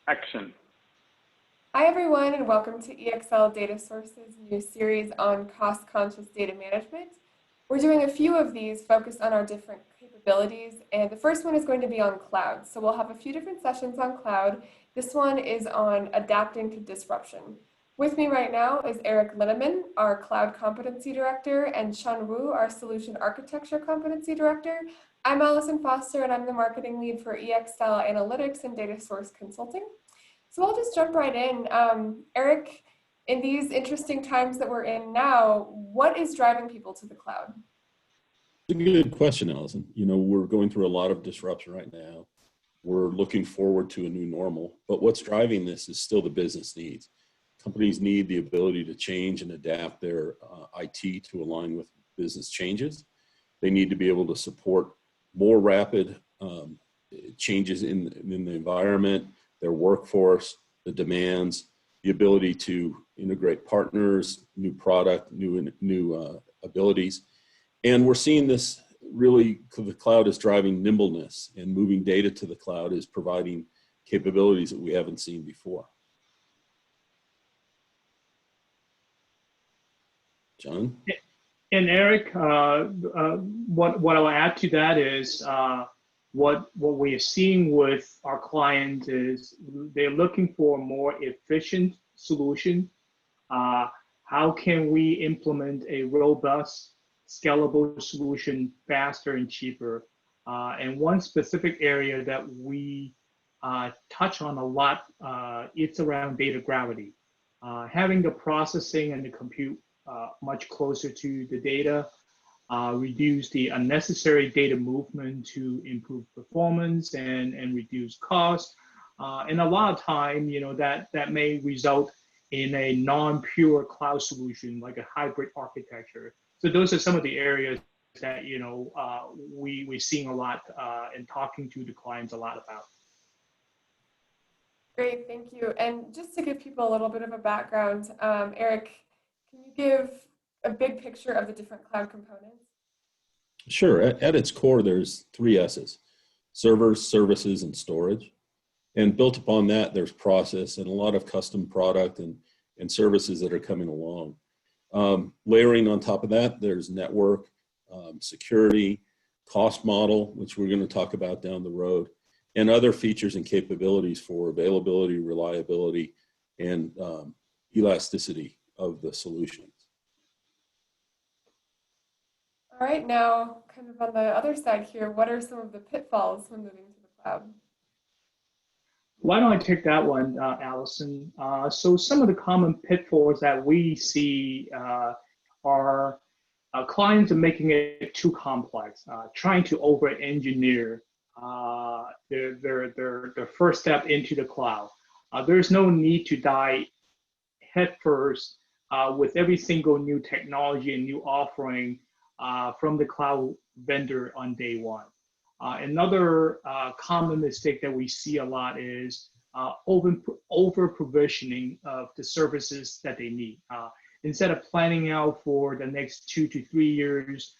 Action. Hi everyone and welcome to EXL Data Sources' new series on cost-conscious data management. We're doing a few of these focused on our different capabilities, and the first one is going to be on cloud. So we'll have a few different sessions on cloud. This one is on adapting to disruption. With me right now is Eric Linneman, our Cloud Competency Director, and Chun Wu, our Solution Architecture Competency Director. I'm Allison Foster, and I'm the Marketing Lead for EXL Analytics and Data Source Consulting. So I'll just jump right in. Eric, in these interesting times that we're in now, what is driving people to the cloud? It's a good question, Allison. You know, we're going through a lot of disruption right now. We're looking forward to a new normal, but what's driving this is still the business needs. Companies need the ability to change and adapt their IT to align with business changes. They need to be able to support more rapid changes in the environment, their workforce, the demands, the ability to integrate partners, new product, new abilities. And we're seeing this really, the cloud is driving nimbleness, and moving data to the cloud is providing capabilities that we haven't seen before. John? And Eric, what I'll add to that is what we are seeing with our clients is they're looking for a more efficient solution. How can we implement a robust, scalable solution faster and cheaper? And one specific area that we touch on a lot, it's around data gravity. Having the processing and the compute much closer to the data, reduce the unnecessary data movement to improve performance and reduce cost. And a lot of time, you know, that may result in a non-pure cloud solution, like a hybrid architecture. So those are some of the areas that, you know, we're seeing a lot and talking to the clients a lot about. Great, thank you. And just to give people a little bit of a background, Eric, can you give a big picture of the different cloud components? Sure. At its core, there's 3 S's: servers, services, and storage. And built upon that, there's process and a lot of custom product and services that are coming along. Layering on top of that, there's network, security, cost model, which we're going to talk about down the road, and other features and capabilities for availability, reliability, and elasticity of the solutions. All right, now kind of on the other side here, what are some of the pitfalls when moving to the cloud? Why don't I take that one, Allison? So some of the common pitfalls that we see are clients are making it too complex, trying to over-engineer their first step into the cloud. There's no need to dive headfirst with every single new technology and new offering from the cloud vendor on day one. Another common mistake that we see a lot is over provisioning of the services that they need. Instead of planning out for the next 2 to 3 years,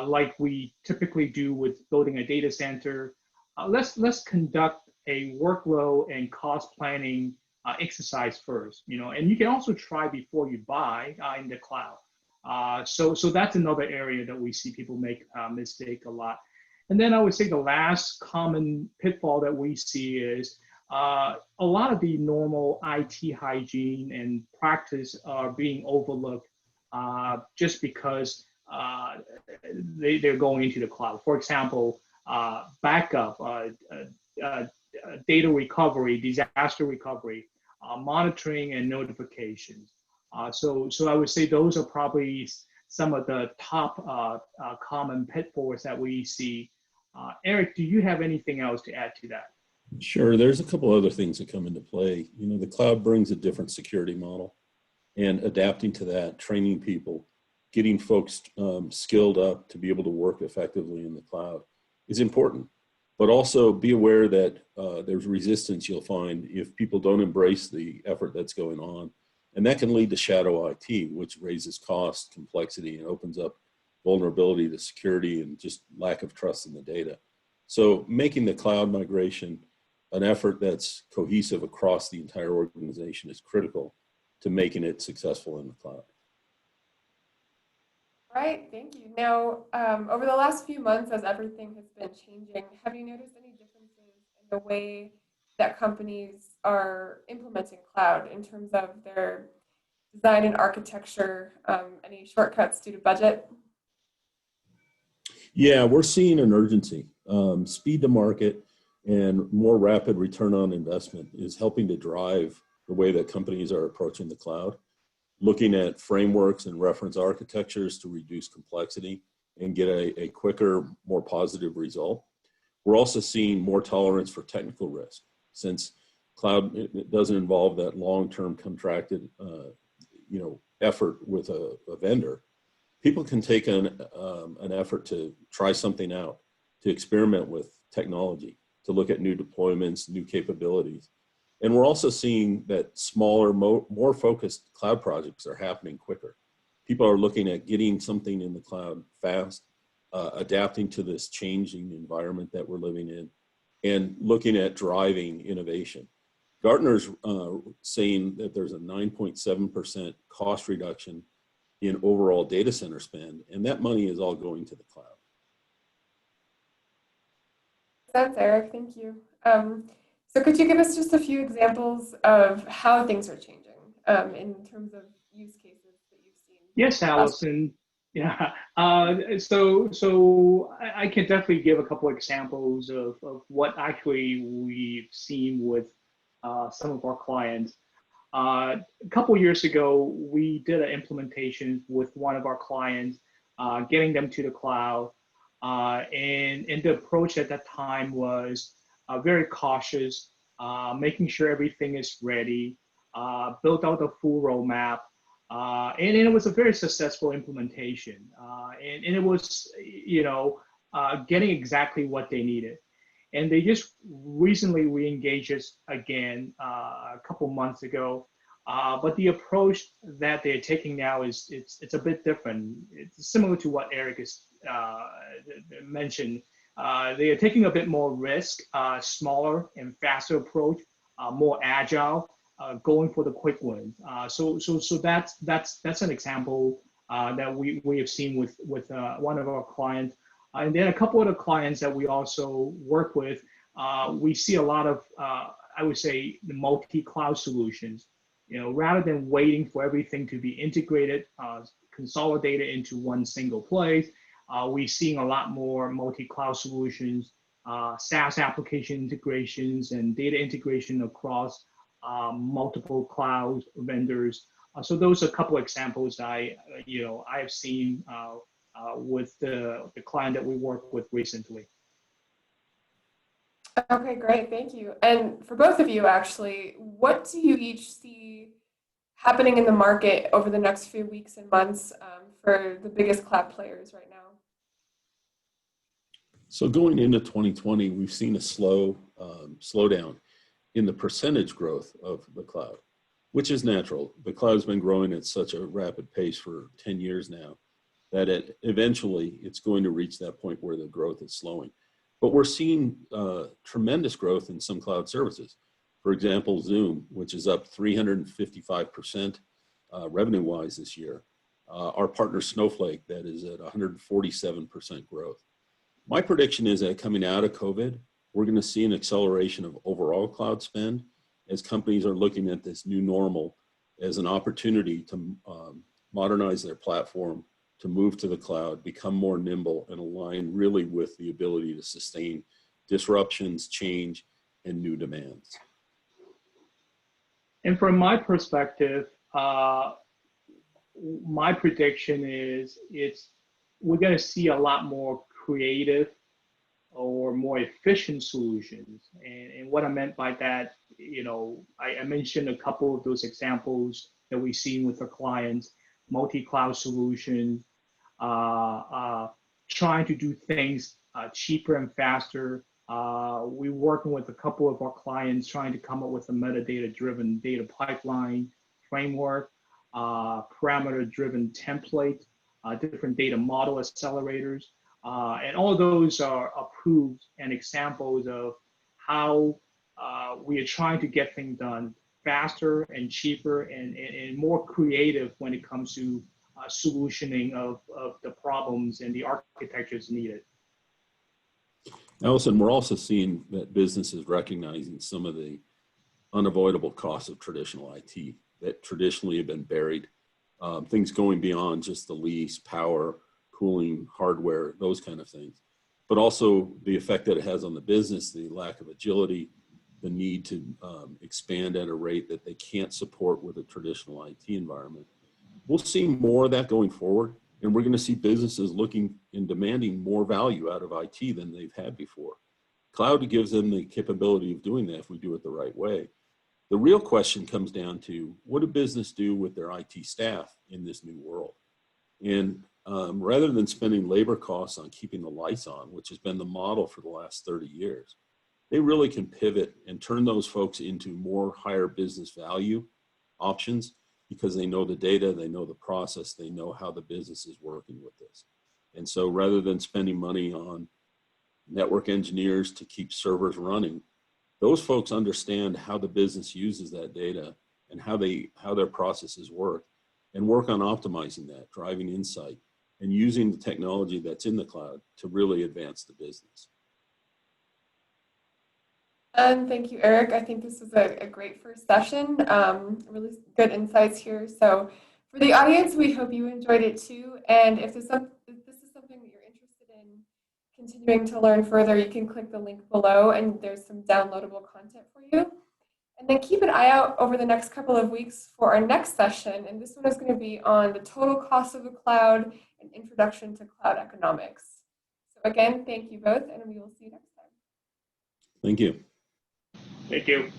like we typically do with building a data center, let's conduct a workload and cost planning exercise first. You know, and you can also try before you buy in the cloud. So that's another area that we see people make a mistake a lot. And then I would say the last common pitfall that we see is a lot of the normal IT hygiene and practice are being overlooked just because they're going into the cloud. For example, backup, data recovery, disaster recovery, monitoring and notifications. So I would say those are probably some of the top common pitfalls that we see. Eric, do you have anything else to add to that? Sure. There's a couple other things that come into play. You know, the cloud brings a different security model, and adapting to that, training people, getting folks skilled up to be able to work effectively in the cloud is important. But also be aware that there's resistance you'll find if people don't embrace the effort that's going on. And that can lead to shadow IT, which raises cost, complexity, and opens up vulnerability to security and just lack of trust in the data. So making the cloud migration an effort that's cohesive across the entire organization is critical to making it successful in the cloud. Right, thank you. Now, over the last few months, as everything has been changing, have you noticed any differences in the way that companies are implementing cloud in terms of their design and architecture? Any shortcuts due to budget? Yeah, we're seeing an urgency. Speed to market and more rapid return on investment is helping to drive the way that companies are approaching the cloud, looking at frameworks and reference architectures to reduce complexity and get a quicker, more positive result. We're also seeing more tolerance for technical risk, since cloud it doesn't involve that long-term contracted effort with a vendor. People can take an effort to try something out, to experiment with technology, to look at new deployments, new capabilities. And we're also seeing that smaller, more focused cloud projects are happening quicker. People are looking at getting something in the cloud fast, adapting to this changing environment that we're living in, and looking at driving innovation. Gartner's saying that there's a 9.7% cost reduction in overall data center spend, and that money is all going to the cloud. Thanks, Eric. Thank you. So could you give us just a few examples of how things are changing in terms of use cases that you've seen? Yes, Allison. Yeah. So I can definitely give a couple examples of what actually we've seen with some of our clients. A couple years ago, we did an implementation with one of our clients, getting them to the cloud. And the approach at that time was very cautious, making sure everything is ready, built out a full roadmap. And it was a very successful implementation. And it was, getting exactly what they needed. And they just recently re-engaged us again a couple months ago. But the approach that they're taking now it's a bit different. It's similar to what Eric has mentioned. They are taking a bit more risk, smaller and faster approach, more agile, going for the quick wins. So that's an example that we have seen with one of our clients. And then a couple of the clients that we also work with, we see a lot of, I would say, the multi-cloud solutions. Rather than waiting for everything to be integrated, consolidated into one single place, we're seeing a lot more multi-cloud solutions, SaaS application integrations, and data integration across multiple cloud vendors. So those are a couple examples I have seen with the client that we work with recently. Okay, great, thank you. And for both of you, actually, what do you each see happening in the market over the next few weeks and months for the biggest cloud players right now? So going into 2020, we've seen a slowdown in the percentage growth of the cloud, which is natural. The cloud's been growing at such a rapid pace for 10 years now that eventually it's going to reach that point where the growth is slowing. But we're seeing tremendous growth in some cloud services. For example, Zoom, which is up 355% revenue-wise this year. Our partner Snowflake, that is at 147% growth. My prediction is that coming out of COVID, we're going to see an acceleration of overall cloud spend as companies are looking at this new normal as an opportunity to modernize their platform, to move to the cloud, become more nimble, and align really with the ability to sustain disruptions, change, and new demands. And from my perspective, my prediction is we're going to see a lot more creative or more efficient solutions. And what I meant by that, I mentioned a couple of those examples that we've seen with our clients, multi-cloud solutions, trying to do things cheaper and faster. We're working with a couple of our clients trying to come up with a metadata-driven data pipeline framework, parameter-driven template, different data model accelerators. And all those are approved and examples of how we are trying to get things done faster and cheaper and more creative when it comes to solutioning of the problems and the architectures needed. Allison, we're also seeing that businesses recognizing some of the unavoidable costs of traditional IT that traditionally have been buried. Things going beyond just the lease, power, cooling, hardware, those kind of things. But also the effect that it has on the business, the lack of agility, the need to expand at a rate that they can't support with a traditional IT environment. We'll see more of that going forward. And we're going to see businesses looking and demanding more value out of IT than they've had before. Cloud gives them the capability of doing that if we do it the right way. The real question comes down to, what do business do with their IT staff in this new world? And rather than spending labor costs on keeping the lights on, which has been the model for the last 30 years, they really can pivot and turn those folks into more higher business value options, because they know the data, they know the process, they know how the business is working with this. And so rather than spending money on network engineers to keep servers running, those folks understand how the business uses that data and how their processes work, and work on optimizing that, driving insight, and using the technology that's in the cloud to really advance the business. And thank you, Eric. I think this was a great first session. Really good insights here. So for the audience, we hope you enjoyed it too. And if this is something that you're interested in continuing to learn further, you can click the link below and there's some downloadable content for you. And then keep an eye out over the next couple of weeks for our next session. And this one is going to be on the total cost of the cloud and introduction to cloud economics. So again, thank you both, and we will see you next time. Thank you. Thank you.